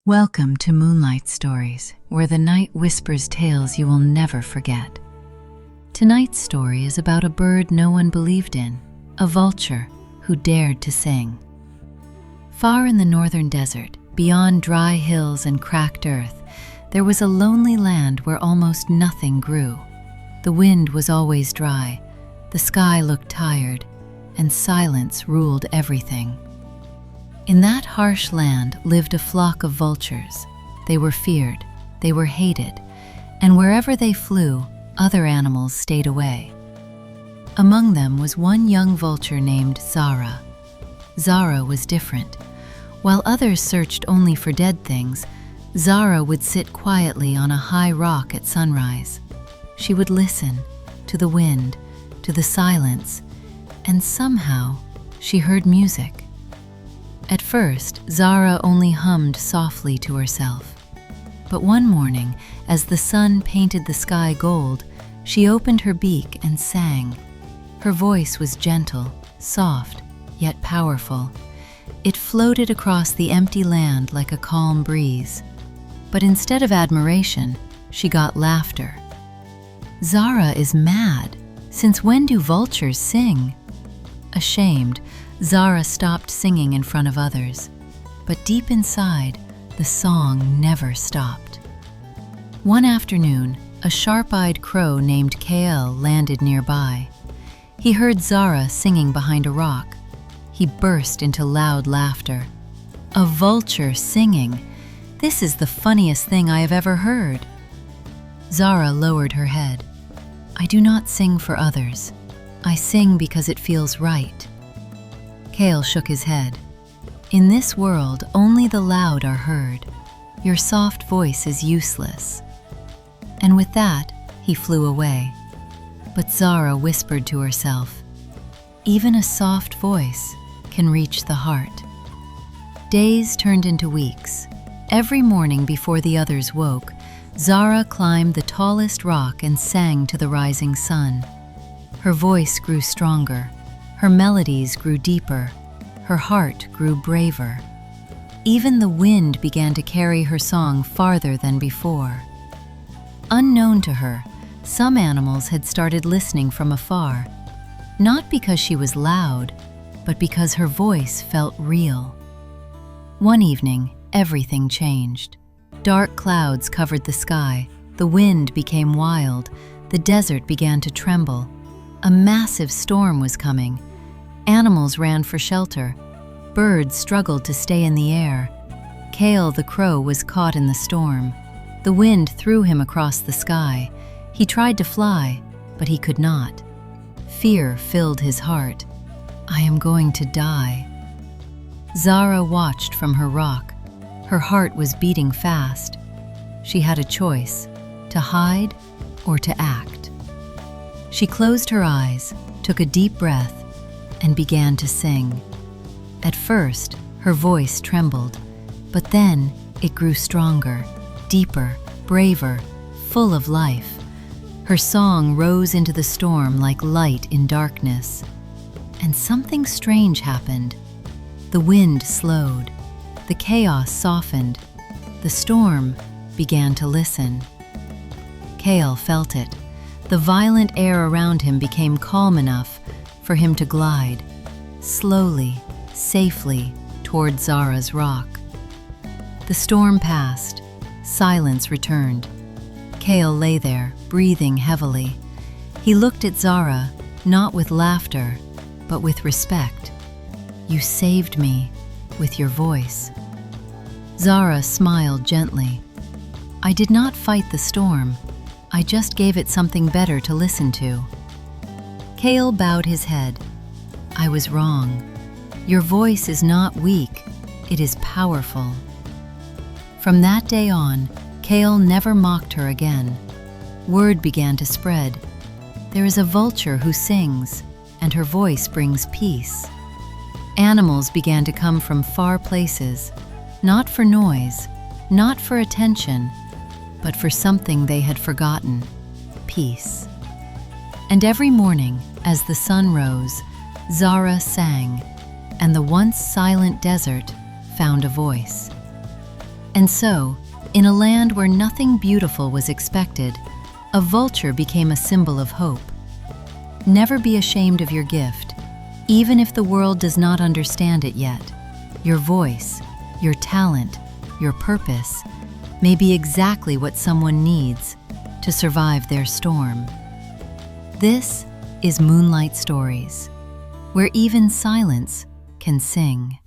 Welcome to Moonlight Stories, where the night whispers tales you will never forget. Tonight's story is about a bird no one believed in, a vulture who dared to sing. Far in the northern desert, beyond dry hills and cracked earth, there was a lonely land where almost nothing grew. The wind was always dry, the sky looked tired, and silence ruled everything. In that harsh land lived a flock of vultures. They were feared, they were hated, and wherever they flew, other animals stayed away. Among them was one young vulture named Zara. Zara was different. While others searched only for dead things, Zara would sit quietly on a high rock at sunrise. She would listen to the wind, to the silence, and somehow she heard music. At first, Zara only hummed softly to herself. But one morning, as the sun painted the sky gold, she opened her beak and sang. Her voice was gentle, soft, yet powerful. It floated across the empty land like a calm breeze. But instead of admiration, she got laughter. "Zara is mad. Since when do vultures sing?" Ashamed, Zara stopped singing in front of others, but deep inside, the song never stopped. One afternoon, a sharp-eyed crow named Kael landed nearby. He heard Zara singing behind a rock. He burst into loud laughter. "A vulture singing! This is the funniest thing I have ever heard." Zara lowered her head. "I do not sing for others. I sing because it feels right." Kael shook his head. "In this world, only the loud are heard. Your soft voice is useless." And with that, he flew away. But Zara whispered to herself, "Even a soft voice can reach the heart." Days turned into weeks. Every morning before the others woke, Zara climbed the tallest rock and sang to the rising sun. Her voice grew stronger. Her melodies grew deeper. Her heart grew braver. Even the wind began to carry her song farther than before. Unknown to her, some animals had started listening from afar, not because she was loud, but because her voice felt real. One evening, everything changed. Dark clouds covered the sky, the wind became wild, the desert began to tremble. A massive storm was coming. Animals ran for shelter. Birds struggled to stay in the air. Kael the crow was caught in the storm. The wind threw him across the sky. He tried to fly, but he could not. Fear filled his heart. "I am going to die." Zara watched from her rock. Her heart was beating fast. She had a choice, to hide or to act. She closed her eyes, took a deep breath, and began to sing. At first, her voice trembled, but then it grew stronger, deeper, braver, full of life. Her song rose into the storm like light in darkness. And something strange happened. The wind slowed. The chaos softened. The storm began to listen. Kael felt it. The violent air around him became calm enough for him to glide, slowly, safely, toward Zara's rock. The storm passed. Silence returned. Kael lay there, breathing heavily. He looked at Zara, not with laughter, but with respect. "You saved me with your voice." Zara smiled gently. "I did not fight the storm. I just gave it something better to listen to." Kael bowed his head. "I was wrong. Your voice is not weak, it is powerful." From that day on, Kael never mocked her again. Word began to spread. There is a vulture who sings, and her voice brings peace. Animals began to come from far places, not for noise, not for attention, but for something they had forgotten: peace. And every morning, as the sun rose, Zara sang, and the once silent desert found a voice. And so, in a land where nothing beautiful was expected, a vulture became a symbol of hope. Never be ashamed of your gift, even if the world does not understand it yet. Your voice, your talent, your purpose may be exactly what someone needs to survive their storm. This is Moonlight Stories, where even silence can sing.